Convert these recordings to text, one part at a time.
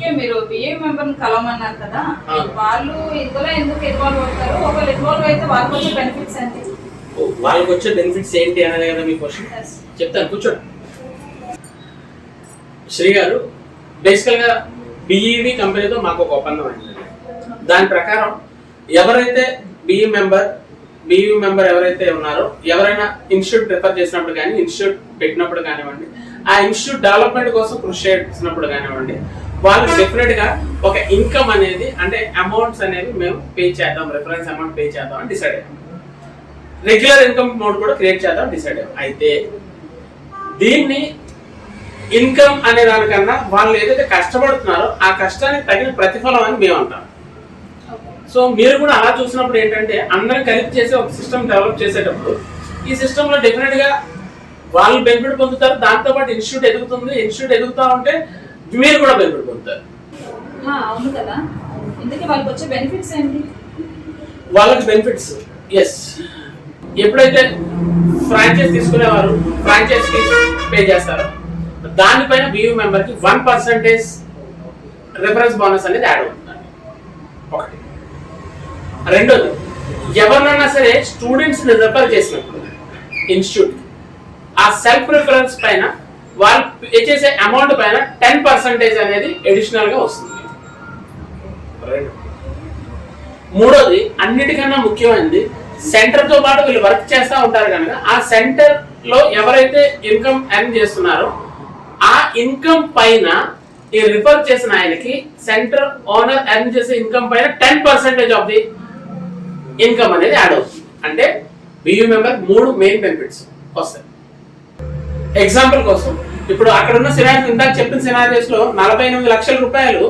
Okay, మీరు BA member కలవమన్నారు కదా, వాళ్ళు ఇందులో ఎందుకు ఇన్వాల్వ్ అవుతారు? ఒకవేళ ఇన్వాల్వ్ అయితే వాళ్ళకి వచ్చే బెనిఫిట్స్ ఏంటి? వాళ్ళకి వచ్చే బెనిఫిట్స్ ఏంటి అనేది కదా మీ క్వశ్చన్. చెప్తాను, కూర్చోండి. శ్రీ గారు, బేసికల్ గా బిఈవి కంపెనీతో మాకు ఒక ఒప్పందం అయింది. దాని ప్రకారం ఎవరైతే బిఈ మెంబర్ ఎవరైతే ఉన్నారో, ఎవరైనా ఇన్స్టిట్యూట్ ప్రిఫర్ చేసినప్పుడు కానీ, ఇన్స్టిట్యూట్ పెట్టినప్పుడు కానివ్వండి, ఆ ఇన్స్టిట్యూట్ డెవలప్మెంట్ కోసం కృషి చేసినప్పుడు కానివ్వండి, వాళ్ళు డెఫినెట్ గా ఒక ఇన్కమ్ అనేది, అంటే అమౌంట్స్ అనేవి మేము పే చేద్దాం, రిఫరెన్స్ అమౌంట్ పే చేద్దాం అని డిసైడ్ అయ్యాం. రెగ్యులర్ ఇన్కమ్ అమౌంట్ కూడా క్రియేట్ చేద్దాం డిసైడ్ అయ్యాం. అయితే దీన్ని ఇన్కమ్ అనే దానికన్నా వాళ్ళు ఏదైతే కష్టపడుతున్నారో ఆ కష్టానికి తగిన ప్రతిఫలం అని మేము అంటాం. సో మీరు కూడా అలా చూసినప్పుడు ఏంటంటే, అందరం కలిపి చేసే ఒక సిస్టమ్ డెవలప్ చేసేటప్పుడు ఈ సిస్టమ్ లో డెఫినెట్ గా వాళ్ళు బెనిఫిట్ పొందుతారు, దాంతో పాటు ఇన్స్టిట్యూట్ ఎదుగుతుంది. ఇన్స్టిట్యూట్ ఎదుగుతా ఉంటే మీరు కూడా బెనిఫిట్ పొందుతారు. అవును కదా, ఇందుకే వాళ్ళకి వచ్చే బెనిఫిట్స్ ఏంటి? వాళ్ళకి బెనిఫిట్స్, ఎస్, ఎప్పుడైతే ఫ్రాంచైజ్ తీసుకునేవారు ఫ్రాంచైజ్ కి పే చేస్తారో దానిపైన బియూ మెంబర్ కి 1% రిఫరెన్స్ బోనస్ అనేది యాడ్ అవుతుంది. ఒకటి. రెండోది, ఎవరినైనా సరే స్టూడెంట్స్ ని రిఫర్ చేసినప్పుడు ఇన్స్టిట్యూట్ ఆ సెల్ఫ్ రిఫరెన్స్ పైన వాళ్ళు పే చేసే అమౌంట్ పైన 10% అనేది అడిషనల్ గా వస్తుంది. మూడోది, అన్నిటికన్నా ముఖ్యమైనది, సెంటర్ తో పాటు వీళ్ళు వర్క్ చేస్తూ ఉంటారు కనుక ఆ సెంటర్ లో ఎవరైతే ఇన్కమ్ ఎర్న్ చేస్తున్నారో ఆ ఇన్కమ్ పైన ఈ రిఫర్ చేసిన ఆయనకి సెంటర్ ఓనర్ ఎర్న్ చేసే ఇన్కమ్ పైన 10% ఆఫ్ ది ఇన్కమ్ అనేది యాడ్ అవుతుంది. అంటే బియూ మెంబర్ 3 మెయిన్ బెనిఫిట్స్ వస్తాయి. ఎగ్జాంపుల్ కోసం, ఇప్పుడు అక్కడ ఉన్న సినారియో, ఇందాక చెప్పిన సినారియోస్ లో 48 లక్షల రూపాయలు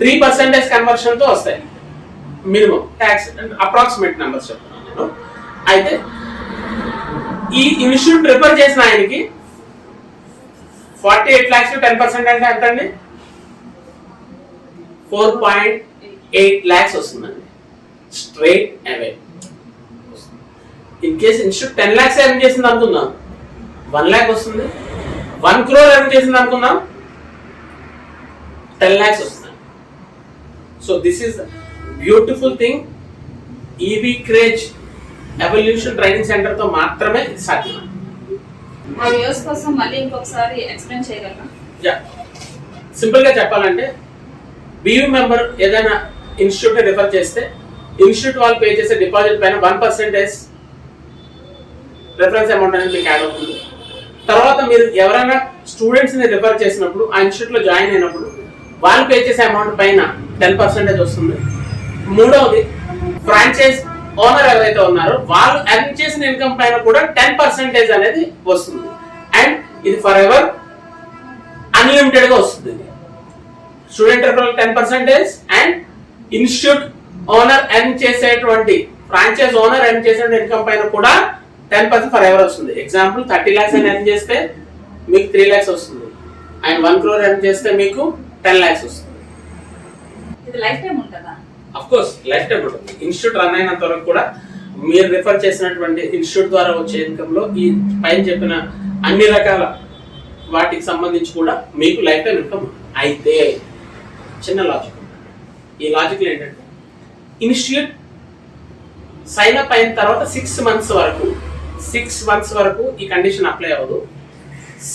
3% కన్వర్షన్ తో వస్తాయి. మినిమం ట్యాక్స్ అప్రాక్సిమేట్ నెంబర్స్ చెప్తున్నాను నేను. అయితే ఈ ఇన్స్టిట్యూట్ రిఫర్ చేసిన ఆయనకి 48 lakhs 10% అంటే ఎంత అండి? 4.8 lakhs వస్తుందండి straight away. In case institute 10 lakhs earn చేసింది అనుకుందాం, 1 lakh వస్తుంది. 1 crore ఎర్న్ చేసింది అనుకుందాం, 10 lakhs వస్తుంది. So this is beautiful thing. EB craze evolution training centre తో మాత్రమే ఇది సాధ్యం. ఆ వ్యూస్ కోసం మళ్ళీ ఇంకొకసారి ఎక్స్ప్లెయిన్ చేయగలరా? యా, సింపుల్ గా చెప్పాలంటే, బియూ మెంబర్ ఏదైనా ఇన్స్టిట్యూట్ ని రిఫర్ చేస్తే ఇన్స్టిట్యూట్ వాళ్ళు పే చేసే డిపాజిట్ పైన 1% రిఫరెన్స్ అమౌంట్ అనేది మీకు యాడ్ అవుతుంది. తర్వాత మీరు ఎవరైనా స్టూడెంట్స్ ని రిఫర్ చేసినప్పుడు ఆ ఇన్స్టిట్యూట్ లో జాయిన్ అయినప్పుడు వాళ్ళు పే చేసే అమౌంట్ పైన 10% వస్తుంది. మూడవది, ఫ్రాంచైజ్ ఓనర్ ఎవరైతే ఉన్నారో వాళ్ళు ఎర్న్ చేసిన ఇన్కమ్ పైన కూడా 10% అనేది వస్తుంది. అండ్ ఇది ఫర్ ఎవర్ అన్లిమిటెడ్ గా వస్తుంది. Student referral 10% and institute owner earn చేసేటువంటి, ఫ్రాంచైజ్ ఓనర్ ఎర్న్ చేసే ఇన్కమ్ పైన కూడా 10% ఫర్ ఎవర్ వస్తుంది. ఎగ్జాంపుల్ 30 lakhs అని ఎర్న్ చేస్తే మీకు 3 lakhs వస్తుంది. అండ్ 1 crore ఎర్న్ చేస్తే మీకు 10 lakhs వస్తుంది. ఇది లైఫ్ టైం ఉంటుందా? అఫ్ కోర్స్ లైఫ్ టైం ఉంటుంది. ఇన్స్టిట్యూట్ రన్ అయినంత వరకు కూడా మీరు రిఫర్ చేసినటువంటి ఇన్స్టిట్యూట్ ద్వారా వచ్చే ఇన్కమ్ లో ఈ పైన చెప్పిన అన్ని రకాల వాటికి సంబంధించి కూడా మీకు లైఫ్ టైం ఇన్కమ్. అయితే చిన్న లాజిక్, ఈ లాజిక్ ఏంటంటే, ఇన్స్టిట్యూట్ సైన్ అప్ అయిన తర్వాత 6 months వరకు ఈ కండిషన్ అప్లై అవ్వదు.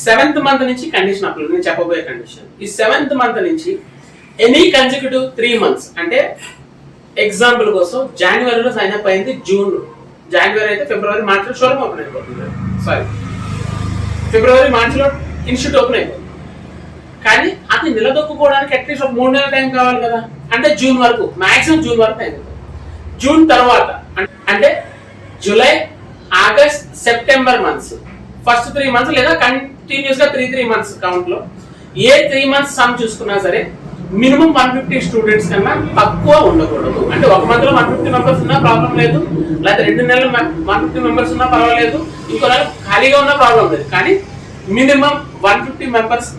7th month నుంచి కండిషన్ అప్లై. నేను చెప్పబోయే కండిషన్, ఈ 7th month నుంచి ఎనీ కన్సిక్యూటివ్ 3 months, అంటే ఎగ్జాంపుల్ కోసం జనవరిలో సైన్ అప్ అయింది, జనవరి అయితే ఫిబ్రవరి మార్చిలో షోరూమ్ ఓపెన్ అయిపోతుంది. ఫిబ్రవరి మార్చిలో ఇన్స్టిట్యూట్ ఓపెన్ అయిపోతుంది. కానీ అది నిలదొక్కుకోవడానికి అట్లీస్ట్ ఒక 3 నెలల టైం కావాలి కదా. అంటే జూన్ వరకు, మాక్సిమం జూన్ వరకు టైం. జూన్ తర్వాత అంటే July, August, September months, first 3 months లేదా కంటిన్యూస్ గా 3 months కౌంట్ లో ఏ 3 months సమ్ చూసుకున్నా సరే మినిమం 150 స్టూడెంట్స్ కన్నా తక్కువ ఉండకూడదు. అంటే ఒక మంత్ లో 150 మెంబర్స్ ఉన్నా ప్రాబ్లం లేదు, లేదా 2 నెలలు 150 మెంబర్స్ ఉన్నా పర్వాలేదు, ఇంకో నెల ఖాళీగా ఉన్నా ప్రాబ్లం లేదు. కానీ మినిమం 150 మెంబర్స్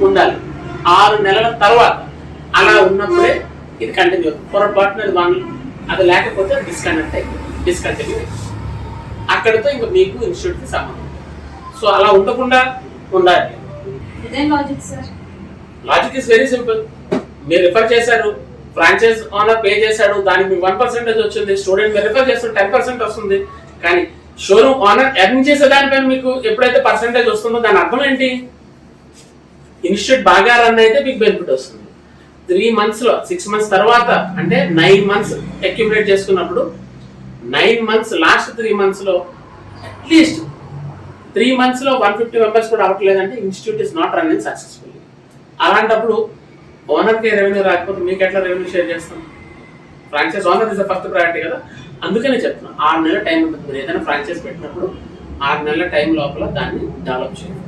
ఉండాలి 6 నెలల తర్వాత. అలా ఉన్నప్పుడే ఇది కంటిన్యూ. పొరపాటున అది లేకపోతే డిస్కంటిన్యూ అక్కడితో ఇంకా మీకు ఇన్స్టిట్యూట్ కి సంబంధం. సో అలా ఉండకుండా ఉండాలి. ఇదేం logic sir? Logic is very simple. మీరు రిఫర్ చేశారు, ఫ్రాంచైజ్ ఓనర్ పే చేశాడు, దానికి 1% వచ్చింది, స్టూడెంట్ మీరు రిఫర్ చేస్తారు 10% వస్తుంది. కానీ షోరూమ్ ఓనర్ ఎర్న్ చేసే దానిపైన మీకు ఎప్పుడైతే పర్సెంటేజ్ వస్తుందో దాని అర్థం ఏంటి? ఇన్స్టిట్యూట్ బాగా రన్ అయితే మీకు బెనిఫిట్ వస్తుంది. 3 months లో 6 months తర్వాత అంటే 9 months అక్యుములేట్ చేసుకున్నప్పుడు 9 months లాస్ట్ 3 months లో అట్లీస్ట్ 3 months లో 150 మెంబర్స్ కూడా అవ్వట్లేదంటే institute is not running successfully. అలాంటప్పుడు ఓనర్కి రెవెన్యూ రాకపోతే మీకు ఎట్లా రెవెన్యూ షేర్ చేస్తాం? Franchise owner is the first priority కదా. అందుకనే చెప్తున్నాను 6 నెలల టైం ఉంటుంది. మీరు ఏదైనా ఫ్రాంచైజ్ పెట్టినప్పుడు 6 నెలల టైం లోపల దాన్ని డెవలప్ చేయండి.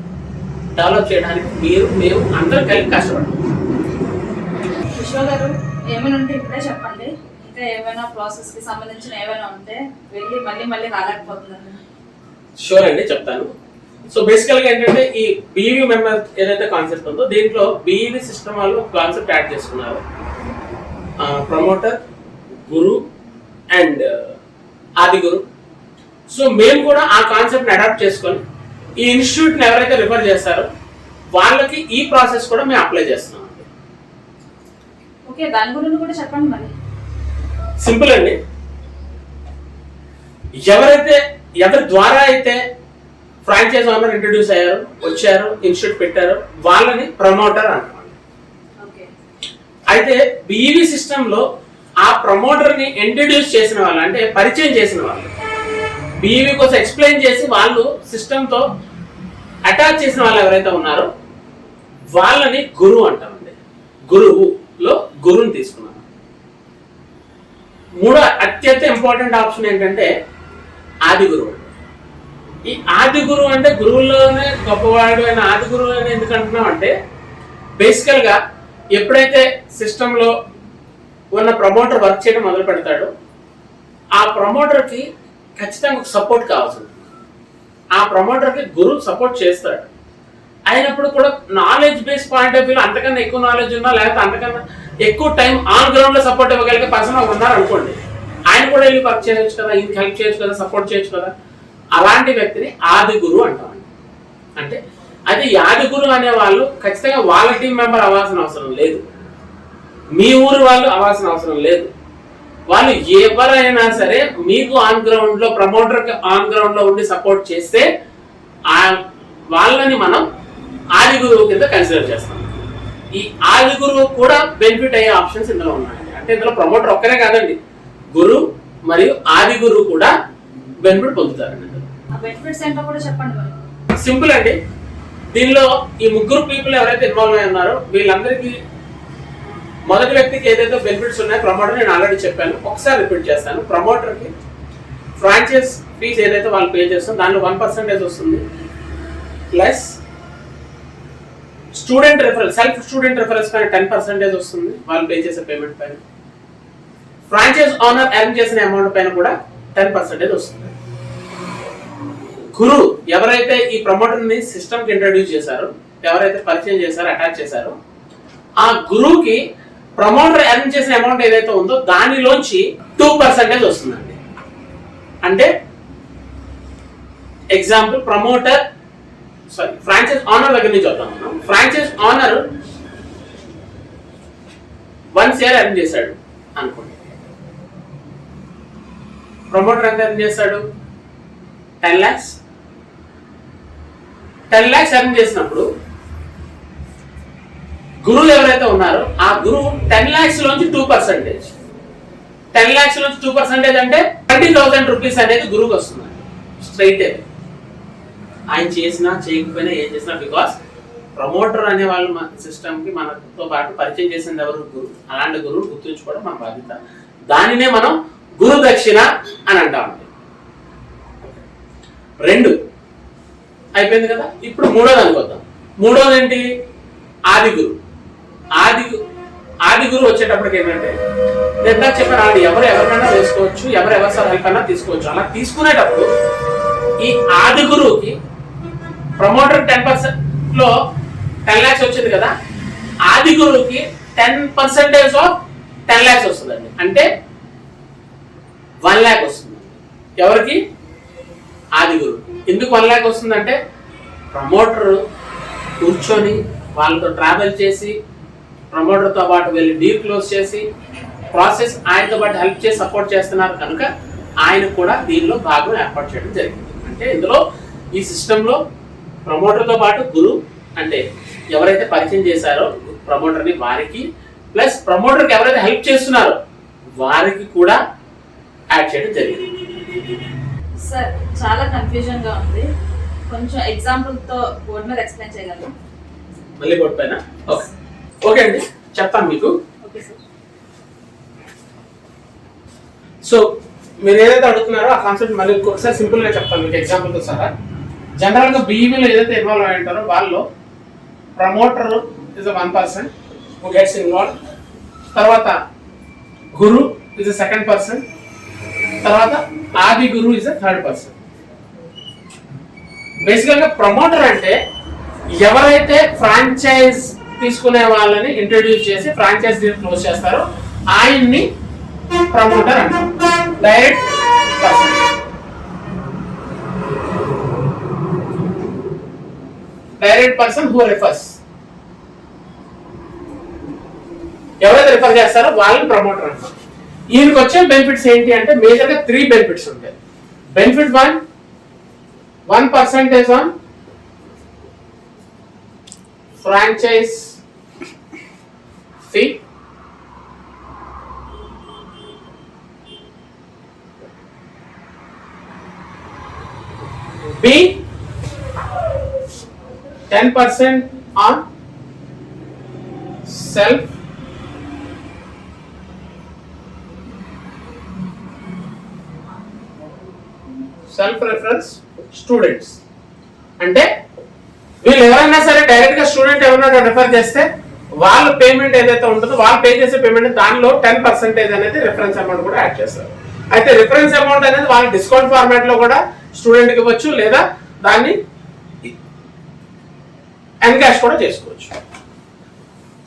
డెవలప్ చేయడానికి మేము అందరం కలిసి కష్టపడాలి. విశ్వ గారు ఏమైనా ఉంటే ఇప్పుడే చెప్పండి. ఇంకా ఏమైనా ప్రాసెస్ కి సంబంధించిన ఏమైనా ఉంటే వెళ్ళి మళ్ళీ రాలేకపోతున్నాను. షూర్ అండి, చెప్తాను. సో బేసికల్ గా ఏంటంటే ఈ బీఈవి మెంబర్ ఏదైతే కాన్సెప్ట్ ఉందో దీంట్లో బీఈవి సిస్టమ్ వాళ్ళు కాన్సెప్ట్ యాడ్ చేసుకున్నారు. ప్రమోటర్, గురు అండ్ ఆది గురు. సో మేము కూడా ఆ కాన్సెప్ట్ ని అడాప్ట్ చేసుకొని ఈ ఇన్స్టిట్యూట్ ని ఎవరైతే రిఫర్ చేస్తారో వాళ్ళకి ఈ ప్రాసెస్ కూడా మేము అప్లై చేస్తున్నాం. ఓకే, దాని గురించి కూడా చెప్పండి మరి. సింపుల్ అండి. ఎవరి ద్వారా అయితే ఫ్రాంచైజ్ ఓనర్ ఇంట్రడ్యూస్ అయ్యారు, వచ్చారు, ఇన్స్టిట్యూట్ పెట్టారు, వాళ్ళని ప్రమోటర్ అంటారు. అయితే బీఈవి సిస్టమ్ లో ఆ ప్రమోటర్ ని ఇంట్రడ్యూస్ చేసిన వాళ్ళు అంటే పరిచయం చేసిన వాళ్ళు, బీఈవి కోసం ఎక్స్ప్లెయిన్ చేసి వాళ్ళు సిస్టమ్ తో అటాచ్ చేసిన వాళ్ళు ఎవరైతే ఉన్నారో వాళ్ళని గురువు అంటామండి. గురువులో గురువుని తీసుకున్నాను. మూడో అత్యంత ఇంపార్టెంట్ ఆప్షన్ ఏంటంటే ఆది గురువు. ఈ ఆది గురువు అంటే గురువుల్లోనే గొప్పవాడు అయిన ఆది గురువు అని ఎందుకు అంటున్నాం అంటే బేసికల్ గా ఎప్పుడైతే సిస్టమ్ లో ఉన్న ప్రమోటర్ వర్క్ చేయడం మొదలు పెడతాడో ఆ ప్రమోటర్ కి ఖచ్చితంగా ఒక సపోర్ట్ కావాల్సి ఉంటుంది. ఆ ప్రమోటర్ కి గురువు సపోర్ట్ చేస్తాడు. అయినప్పుడు కూడా knowledge base point of view అంతకన్నా ఎక్కువ నాలెడ్జ్ ఉన్నా లేకపోతే అంతకన్నా ఎక్కువ టైం ఆన్ గ్రౌండ్ లో సపోర్ట్ ఇవ్వగలిగే పర్సన్ ఉన్నారు అనుకోండి, ఆయన కూడా వెళ్ళి వర్క్ చేయొచ్చు కదా, ఇంక హెల్ప్ చేయొచ్చు కదా, సపోర్ట్ చేయొచ్చు కదా. అలాంటి వ్యక్తిని ఆది గురువు అంటామండి. అంటే అయితే ఈ ఆది గురువు అనే వాళ్ళు ఖచ్చితంగా వాళ్ళ టీం మెంబర్ అవ్వాల్సిన అవసరం లేదు, మీ ఊరు వాళ్ళు అవ్వాల్సిన అవసరం లేదు. వాళ్ళు ఎవరైనా సరే మీకు ఆన్ గ్రౌండ్ లో ప్రమోటర్ ఆన్ గ్రౌండ్ లో ఉండి సపోర్ట్ చేస్తే వాళ్ళని మనం ఆది గురువు కింద కన్సిడర్ చేస్తాం. ఈ ఆది గురువు కూడా బెనిఫిట్ అయ్యే ఆప్షన్స్ ఇందులో ఉన్నాయండి. అంటే ఇందులో ప్రమోటర్ ఒక్కరే కాదండి, గురు మరియు ఆది గురువు కూడా బెనిఫిట్ పొందుతారండి. సింపుల్ అండి. దీనిలో ఈ ముగ్గురు పీపుల్ ఎవరైతే ఇన్వాల్వ్ అయి ఉన్నారో వీళ్ళందరికీ మొదటి వ్యక్తికి ఏదైతే బెనిఫిట్స్ ఉన్నాయో ప్రమోటర్ నేను ఆల్రెడీ చెప్పాను, ఒకసారి రిపీట్ చేస్తాను. ప్రమోటర్కి ఫ్రాంచైజ్ ఫీజ్ ఏదైతే వాళ్ళు పే చేస్తారో దానిలో 1% వస్తుంది, plus student referral self student referrals పైన 10% వస్తుంది వాళ్ళు పే చేసే పేమెంట్ పైన. ఫ్రాంచైజ్ ఓనర్ ఎర్న్ చేసిన అమౌంట్ పైన కూడా 10% వస్తుంది. గురు ఎవరైతే ఈ ప్రమోటర్ ని సిస్టమ్ కి ఇంట్రడ్యూస్ చేశారో, ఎవరైతే పరిచయం చేశారో, అటాచ్ చేశారో ఆ గురువుకి ప్రమోటర్ ఎర్న్ చేసిన అమౌంట్ ఏదైతే ఉందో దానిలోంచి 2% వస్తుందండి. అంటే ఎగ్జాంపుల్ ఫ్రాంచైజ్ ఓనర్ దగ్గర నుంచి వద్దాం మనం. ఫ్రాంచైజ్ ఓనర్ 1 share ఎర్న్ చేశాడు అనుకోండి, ప్రమోటర్ ఎంత ఎర్న్ చేస్తాడు? 10 lakhs. 10 lakhs ఎర్న్ చేసినప్పుడు గురువులు ఎవరైతే ఉన్నారో ఆ గురువు 10 lakhs లోంచి 2%, 10 lakhs లోంచి 2% అంటే 20,000 రూపీస్ అనేది గురువుకి వస్తుంది స్ట్రైట్. ఆయన చేసినా చేయకపోయినా ఏం చేసినా, బికాస్ ప్రమోటర్ అనే వాళ్ళు మన సిస్టమ్ కి మనతో పాటు పరిచయం చేసింది ఎవరు? గురువు. అలాంటి గురువును గుర్తుంచుకోవడం మన బాధ్యత. దానినే మనం గురు దక్షిణ అని అంటామండి. 2 అయిపోయింది కదా. ఇప్పుడు మూడోది అనుకోద్దాం. మూడోది ఏంటి? ఆది గురు. ఆది గురు వచ్చేటప్పటికి ఏంటంటే నేను చెప్పాను ఆడి ఎవరికైనా వేసుకోవచ్చు, ఎవరి హెల్ప్ అయినా తీసుకోవచ్చు. అలా తీసుకునేటప్పుడు ఈ ఆది గురువుకి ప్రమోటర్ 10% లో 10 lakhs వచ్చింది కదా, ఆది గురువుకి 10% ఆఫ్ 10 lakhs వస్తుందండి. అంటే 1 lakh వస్తుంది. ఎవరికి? ఆది గురువు. ఎందుకు 1 lakh వస్తుందంటే ప్రమోటర్ కూర్చొని వాళ్ళతో ట్రావెల్ చేసి ప్రమోటర్తో పాటు వెళ్ళి డీల్ క్లోజ్ చేసి ప్రాసెస్ ఆయనతో పాటు హెల్ప్ చేసి సపోర్ట్ చేస్తున్నారు కనుక ఆయన కూడా దీనిలో భాగం ఏర్పాటు చేయడం జరిగింది. అంటే ఇందులో ఈ సిస్టంలో ప్రమోటర్తో పాటు గురు అంటే ఎవరైతే పరిచయం చేశారో ప్రమోటర్ని వారికి ప్లస్ ప్రమోటర్కి ఎవరైతే హెల్ప్ చేస్తున్నారో వారికి కూడా యాడ్ చేయడం జరిగింది. సార్ చాలా కన్ఫ్యూజన్ గా ఉంది, కొంచెం ఎగ్జాంపుల్ తో బోర్డు మీద ఎక్స్ప్లెయిన్ చేయగలరు? మళ్ళీ బోర్డు పైన ఓకే అండి, చెప్తాను మీకు. Okay sir. సో మీరు ఏదైతే అడుగుతున్నారో ఆ కాన్సెప్ట్ మళ్ళీ ఇంకొకసారి సింపుల్ గా చెప్తాను మీకు ఎగ్జాంపుల్తో సహా. జనరల్ గా బీఈబీలో ఏదైతే ఇన్వాల్వ్ అయి ఉంటారో వాళ్ళు promoter is one person who gets involve, తర్వాత గురు ఇస్ ద సెకండ్ పర్సన్, తర్వాత ఆది గురు ఇస్ ద థర్డ్ పర్సన్. బేసికల్ గా ప్రమోటర్ అంటే ఎవరైతే ఫ్రాంచైజ్ తీసుకునే వాళ్ళని ఇంట్రడ్యూస్ చేసి ఫ్రాంచైజ్ క్లోజ్ చేస్తారో ఆయన్ని ప్రమోటర్ అంటారు. Direct person. Direct person who refers. ఎవరైతే రిఫర్ చేస్తారో వాళ్ళని ప్రమోటర్ అంటారు. ఈయనకి వచ్చే బెనిఫిట్స్ ఏంటి అంటే మేజర్ గా 3 బెనిఫిట్స్ ఉంటాయి. Benefit 1% on franchise fee, B 10% on self reference students. అంటే వీళ్ళు ఎవరైనా సరే డైరెక్ట్ గా స్టూడెంట్ ఎవరైనా రిఫర్ చేస్తే వాళ్ళ పేమెంట్ ఏదైతే ఉంటుందో వాళ్ళు పే చేసే పేమెంట్ దానిలో 10% అనేది రిఫరెన్స్ అమౌంట్ కూడా యాడ్ చేస్తారు. అయితే రిఫరెన్స్ అమౌంట్ అనేది వాళ్ళ డిస్కౌంట్ ఫార్మాట్ లో కూడా స్టూడెంట్ కి ఇవ్వచ్చు లేదా దాన్ని ఎన్కాష్ కూడా చేసుకోవచ్చు.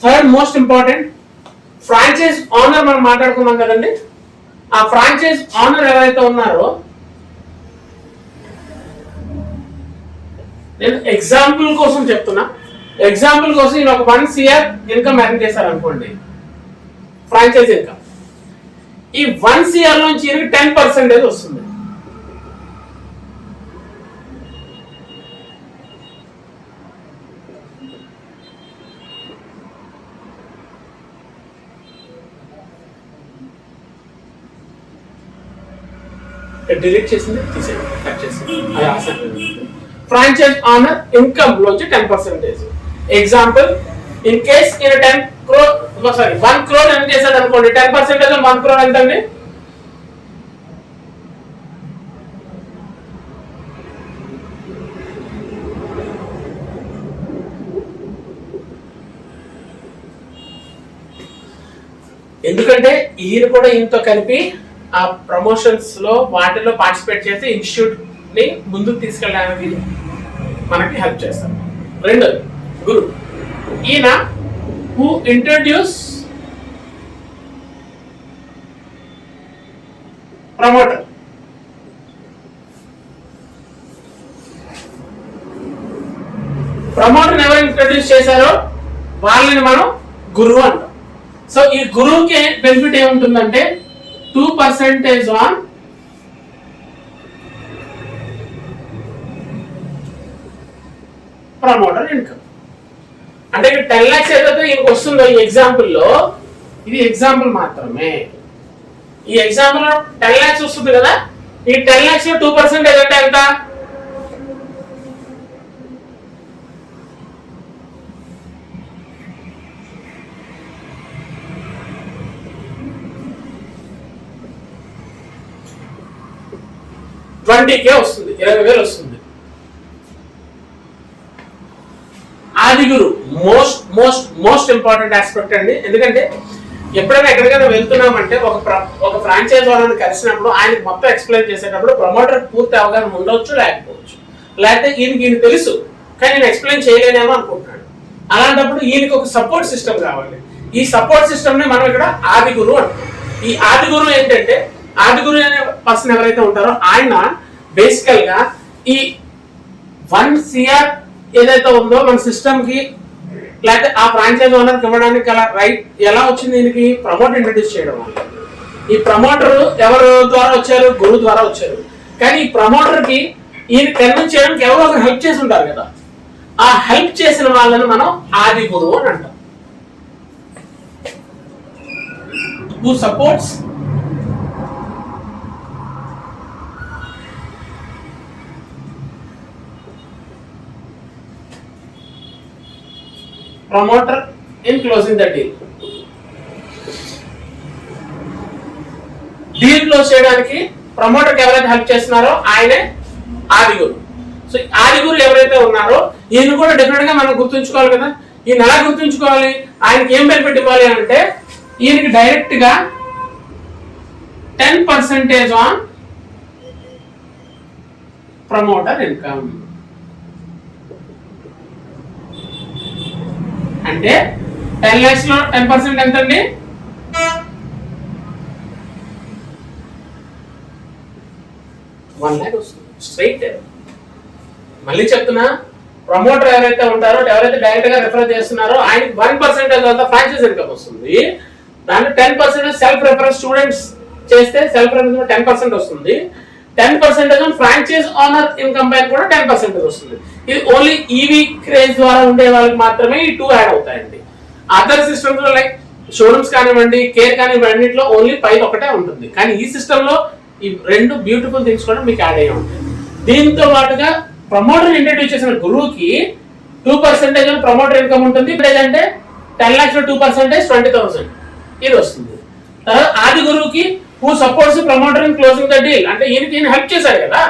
Third most important, franchise honour మనం మాట్లాడుకున్నాం కదండి. ఆ ఫ్రాంచైజ్ ఆనర్ ఎవరైతే ఉన్నారో నేను ఎగ్జాంపుల్ కోసం చెప్తున్నా. ఎగ్జాంపుల్ కోసం ఈయన ఒక 1 CR ఇన్కమ్ ఎర్న్ చేశారు అనుకోండి, ఫ్రాంచైజ్ ఇన్కమ్. ఈ 1 CR నుంచి ఈయనకి 10% వస్తుంది. డిలీట్ చేసింది తీసేయండి, కట్ చేసింది. ఫ్రాంచైజ్ ఆనర్ ఇన్కమ్ లోంచి 10%. ఎగ్జాంపుల్, ఇన్ కేస్ ఈయన 1 crore ఎర్న్ చేశాడు అనుకోండి, 10% 1 crore ఎంతండి? ఎందుకంటే ఈయన కూడా ఈయనతో కలిపి ఆ ప్రమోషన్స్ లో వాటిలో పార్టిసిపేట్ చేసి ఇన్స్టిట్యూట్ ని ముందుకు తీసుకెళ్ళడానికి మనకి హెల్ప్ చేస్తారు. రెండోది గురు. ఈయన హూ ఇంట్రడ్యూస్ ప్రమోటర్. ప్రమోటర్ ఎవరు ఇంట్రడ్యూస్ చేశారో వాళ్ళని మనం గురువు అంటాం. సో ఈ గురువుకి బెనిఫిట్ ఏముంటుందంటే 2% ఆన్ ప్రమోటర్ ఇన్కమ్. అంటే ఇక్కడ 10 lakhs ఏదైతే ఈయనకు వస్తుందో ఈ ఎగ్జాంపుల్ లో, ఇది ఎగ్జాంపుల్ మాత్రమే. ఈ ఎగ్జాంపుల్ లో 10 lakhs వస్తుంది కదా, ఈ 10 lakhs లో 2% ఏదంటే ఎంత? $20,000 వస్తుంది, 20,000 వస్తుంది. ఆది గురు మోస్ట్ ఇంపార్టెంట్ ఆస్పెక్ట్ అండి. ఎందుకంటే ఎప్పుడైనా ఎక్కడికైనా వెళ్తున్నామంటే ఒక ఫ్రాంచైజ్ వాళ్ళని కలిసినప్పుడు ఆయనకి మొత్తం ఎక్స్ప్లెయిన్ చేసేటప్పుడు ప్రమోటర్ పూర్తి అవగాహన ఉండవచ్చు లేకపోవచ్చు, లేకపోతే ఈయన తెలుసు కానీ నేను ఎక్స్ప్లెయిన్ చేయలేనేమో అనుకుంటున్నాడు. అలాంటప్పుడు ఈయనకి ఒక సపోర్ట్ సిస్టమ్ కావాలి. ఈ సపోర్ట్ సిస్టమ్ ని మనం ఇక్కడ ఆది గురు అంటాం. ఈ ఆది గురు ఏంటంటే, ఆది గురు అనే పర్సన్ ఎవరైతే ఉంటారో ఆయన బేసికల్ గా ఈ 1 CR ఏదైతే ఉందో మన సిస్టమ్ కి లేకపోతే ఆ ఫ్రాంచైజ్ ఓనర్కి ఇవ్వడానికి గల రైట్ ఎలా వచ్చింది? దీనికి ప్రమోటర్ ఇంట్రడ్యూస్ చేయడం వల్ల. ఈ ప్రమోటర్ ఎవరు ద్వారా వచ్చారు? గురువు ద్వారా వచ్చారు. కానీ ఈ ప్రమోటర్ కి ఈయన కన్విన్స్ చేయడానికి ఎవరో ఒకరు హెల్ప్ చేసి ఉంటారు కదా, ఆ హెల్ప్ చేసిన వాళ్ళని మనం ఆది గురువు అని అంటాం. Who supports promoter in closing the deal. Deal close చేయడానికి ప్రమోటర్ కి ఎవరైతే హెల్ప్ చేస్తున్నారో ఆయనే ఆదిగురు. సో ఆదిగురు ఎవరైతే ఉన్నారో ఈయన కూడా డెఫినెట్ గా మనం గుర్తుంచుకోవాలి కదా. ఈయన ఎలా గుర్తుంచుకోవాలి? ఆయనకి ఏం బెనిఫిట్ ఇవ్వాలి అంటే ఈయనకి డైరెక్ట్ గా 10% ఆన్ ప్రమోటర్ ఇన్కమ్. అంటే 10 lakhs లో 10% ఎంత అండి? 1 lakh వస్తుంది స్ట్రైట్. మళ్ళీ చెప్తున్నా, ప్రమోటర్ ఎవరైతే ఉంటారో, ఎవరైతే డైరెక్ట్ గా రిఫర్ చేస్తున్నారో ఆయనకి 1% అంత ఫ్రాంచైజ్ ఇన్కమ్ వస్తుంది. దాంట్లో 10% సెల్ఫ్ రిఫరెన్స్ స్టూడెంట్స్ చేస్తే సెల్ఫ్ రిఫరెన్స్ 10% వస్తుంది. 10% ఫ్రాంచైజ్ ఓనర్ ఇన్కమ్ పైన కూడా 10% వస్తుంది. ఇది ఓన్లీ ఈవీ క్రేజ్ ద్వారా ఉండే వాళ్ళకి మాత్రమే ఈ 2 యాడ్ అవుతాయండి. అదర్ సిస్టమ్స్ లో లైక్ షోరూమ్స్ కానివ్వండి, కేర్ కానివ్వండి, అన్నింటిలో ఓన్లీ 5 ఒకటే ఉంటుంది. కానీ ఈ సిస్టమ్ లో ఈ 2 బ్యూటిఫుల్ థింగ్స్ కూడా మీకు యాడ్ అయ్యి ఉంటాయి. దీంతో పాటుగా ప్రమోటర్ ఇంట్రడ్యూస్ చేసిన గురువుకి 2% ప్రమోటర్ ఇన్కమ్ ఉంటుంది. అంటే 10 lakhs లో 2% 20,000 ఇది వస్తుంది. తర్వాత ఆది గురువుకి who supports promoter in closing the deal, అంటే ఈయన హెల్ప్ చేశారు కదా,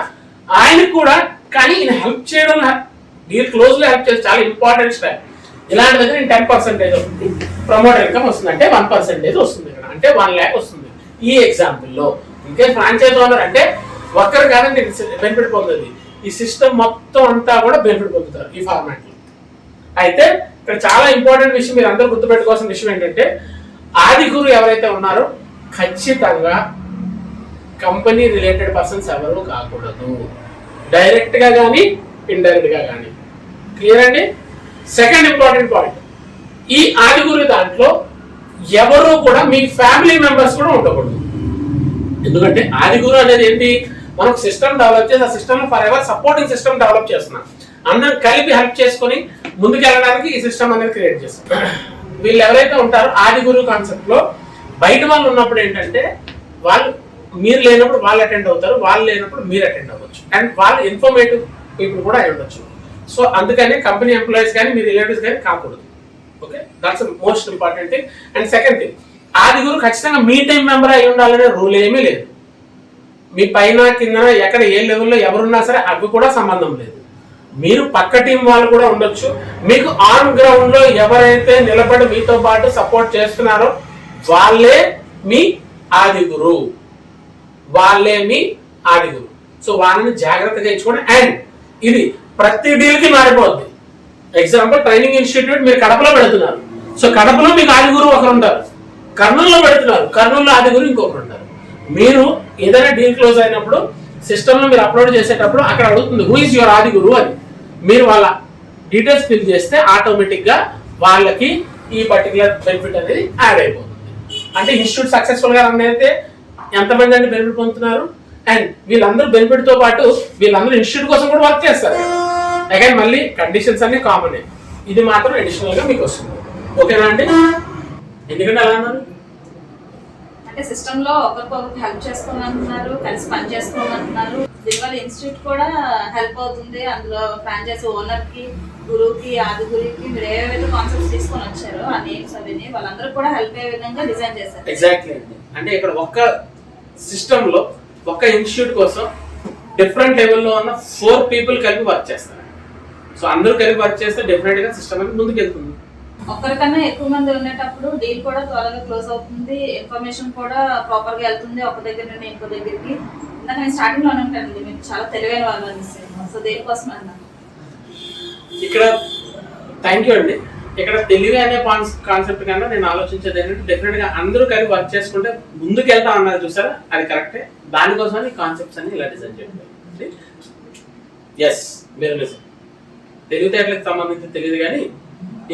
ఆయనకు కూడా. కానీ ఈయన హెల్ప్ చేయడం, డీల్ క్లోజ్ లో హెల్ప్ చేసి చాలా ఇంపార్టెంట్ స్టెప్. ఇలాంటి దగ్గర 10% వస్తుంది ప్రమోటర్ ఇన్కమ్ వస్తుంది. అంటే 1% వస్తుంది ఇక్కడ, అంటే 1 lakh వస్తుంది ఈ ఎగ్జాంపుల్ లో. ఇంకే ఫ్రాంచైజ్ ఓనర్ అంటే ఒక్కరు కాదండి బెనిఫిట్ పొందేది, ఈ సిస్టమ్ మొత్తం అంతా కూడా బెనిఫిట్ పొందుతారు ఈ ఫార్మాట్ లో. అయితే ఇక్కడ చాలా ఇంపార్టెంట్ విషయం మీరు అందరూ గుర్తుపెట్టుకోవాల్సిన విషయం ఏంటంటే, ఆది గురు ఎవరైతే ఉన్నారో ఖచ్చితంగా కంపెనీ రిలేటెడ్ పర్సన్స్ ఎవరు కాకూడదు, డైరెక్ట్ గా కానీ ఇండైరెక్ట్ గా కానీ. క్లియర్ అండి? సెకండ్ ఇంపార్టెంట్ పాయింట్, ఈ ఆది గురు దాంట్లో ఎవరు కూడా మీ ఫ్యామిలీ మెంబర్స్ కూడా ఉండకూడదు. ఎందుకంటే ఆది గురు అనేది ఏంటి, మనకు సిస్టమ్ డెవలప్ చేసి ఆ system for ever supporting system develop చేస్తున్నాం. అందరం కలిపి హెల్ప్ చేసుకొని ముందుకు వెళ్ళడానికి ఈ సిస్టమ్ అనేది క్రియేట్ చేస్తాం. వీళ్ళు ఎవరైతే ఉంటారో ఆది గురు కాన్సెప్ట్ లో బయట వాళ్ళు ఉన్నప్పుడు ఏంటంటే, వాళ్ళు మీరు లేనప్పుడు వాళ్ళు అటెండ్ అవుతారు, వాళ్ళు లేనప్పుడు మీరు అటెండ్ అవ్వచ్చు. అండ్ వాళ్ళు ఇన్ఫర్మేటివ్ పీపుల్ కూడా అయి ఉండొచ్చు. సో అందుకని కంపెనీ ఎంప్లాయీస్ కానీ మీ రిలేటివ్స్ కానీ కాకూడదు. Okay, that's most important thing. And second thing, ఆది గురు ఖచ్చితంగా మీ టీం మెంబర్ అయి ఉండాలనే రూల్ ఏమీ లేదు. మీ పైన కింద ఎక్కడ ఏ లెవెల్లో ఎవరున్నా సరే అవి కూడా సంబంధం లేదు. మీరు పక్క టీం వాళ్ళు కూడా ఉండొచ్చు. మీకు ఆన్ గ్రౌండ్ లో ఎవరైతే నిలబడి మీతో పాటు సపోర్ట్ చేస్తున్నారో వాళ్ళే మీ ఆది గురు, వాళ్ళే మీ ఆది గురు. సో వాళ్ళని జాగ్రత్తగా ఇచ్చుకోండి. అండ్ ఇది ప్రతి డీల్ కి మారిపోద్ది. ఎగ్జాంపుల్, ట్రైనింగ్ ఇన్స్టిట్యూట్ మీరు కడపలో పెడుతున్నారు, సో కడపలో మీకు ఆది గురు ఒకరు ఉంటారు. కర్నూలులో పెడుతున్నారు, కర్నూలులో ఆది గురు ఇంకొకరు ఉంటారు. మీరు ఏదైనా డీల్ క్లోజ్ అయినప్పుడు సిస్టమ్ లో మీరు అప్లోడ్ చేసేటప్పుడు అక్కడ అడుగుతుంది హూ ఇస్ యువర్ ఆది గురు అని. మీరు వాళ్ళ డీటెయిల్స్ ఫిల్ చేస్తే ఆటోమేటిక్ గా వాళ్ళకి ఈ పర్టికులర్ బెనిఫిట్ అనేది యాడ్ అయిపోతుంది. అంటే ఇన్స్టిట్యూట్ సక్సెస్ఫుల్ గా రన్ అయితే ఎంతమంది అంటే బెనిఫిట్ పొందుతున్నారు. అండ్ వీళ్ళందరూ బెనిఫిట్ తో పాటు వీళ్ళందరూ ఇన్స్టిట్యూట్ కోసం కూడా వర్క్ చేస్తారు. అగైన్ మళ్ళీ కండిషన్స్ అన్ని కామన్, ఇది మాత్రం అడిషనల్ గా మీకు వస్తుంది. ఓకేనా అండి? ఎందుకంటే అలా అన్నారు అంటే సిస్టమ్ లో ఒకరికొకరికి హెల్ప్ చేసుకోమంటున్నారు, కలిసి పని చేసుకోమంటున్నారు. దీనివల్ల ఇన్స్టిట్యూట్ కూడా హెల్ప్ అవుతుంది. అందులో ఫ్రాంచైజ్ ఓనర్ కి, గురువుకి, ఆది గురువుకి మీరు ఏవైతే కాన్సెప్ట్స్ తీసుకొని వచ్చారో ఆ నేమ్స్ అవన్నీ వాళ్ళందరూ కూడా హెల్ప్ అయ్యే విధంగా డిజైన్ చేశారు. ఎగ్జాక్ట్లీ అండి. అంటే ఇక్కడ ఒక్క సిస్టమ్ లో ఒక్క ఇన్స్టిట్యూట్ కోసం డిఫరెంట్ లెవెల్లో ఉన్న 4 people కలిపి వర్క్ చేస్తారు. సో అందరూ కలిపి వర్క్ చేస్తే డెఫినెట్ గా సిస్టమ్ అనేది ముందుకు వెళ్తుంది. ఒక్కరికన్నా ఎక్కువ మంది ఉండేటప్పుడు డీల్ కూడా త్వరగా క్లోజ్ అవుతుంది, ఇన్ఫర్మేషన్ కూడా ప్రాపర్ గా వెళ్తుంది ఒక దగ్గర నుండి ఇంకో దగ్గరికి. ఇందాక నేను స్టార్టింగ్ లో ఉంటానండి, మీరు చాలా తెలివైన వాళ్ళు అనేసి. సో దేనికోసం అన్నా ఇక్కడ థ్యాంక్ యూ అండి. ఇక్కడ తెలివి అనే కాన్సెప్ట్ కన్నా నేను ఆలోచించేది ఏంటంటే, డెఫినెట్ గా అందరూ కలిపి వర్క్ చేసుకుంటే ముందుకు వెళ్తాం అన్నారు చూసారా, అది కరెక్టే. దానికోసం ఈ కాన్సెప్ట్స్ అన్ని ఇలా డిజైన్ చేయండి. ఎస్, మీరు నిజం. తెలివితేటలకు సంబంధించి తెలియదు కానీ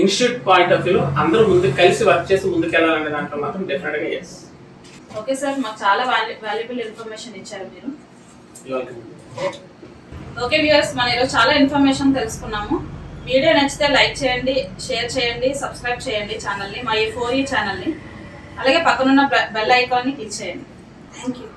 ఇన్స్టిట్యూట్ పాయింట్ ఆఫ్ వ్యూలో అందరూ ముందు కలిసి వర్క్ చేసి ముందుకెళ్ళాలనే దాంట్లో మాత్రం డెఫినెట్గా ఎస్. ఓకే సార్, మాకు చాలా వాల్యుబుల్ ఇన్ఫర్మేషన్ ఇచ్చారు మీరు. ఓకే వ్యూయర్స్, మనం ఈరోజు చాలా ఇన్ఫర్మేషన్ తెలుసుకున్నాము. వీడియో నచ్చితే లైక్ చేయండి, షేర్ చేయండి, సబ్స్క్రైబ్ చేయండి ఛానల్ని, మా ఈ 4E ఛానల్ని. అలాగే పక్కనున్న బెల్ ఐకాన్ని క్లిక్ చేయండి. Thank you.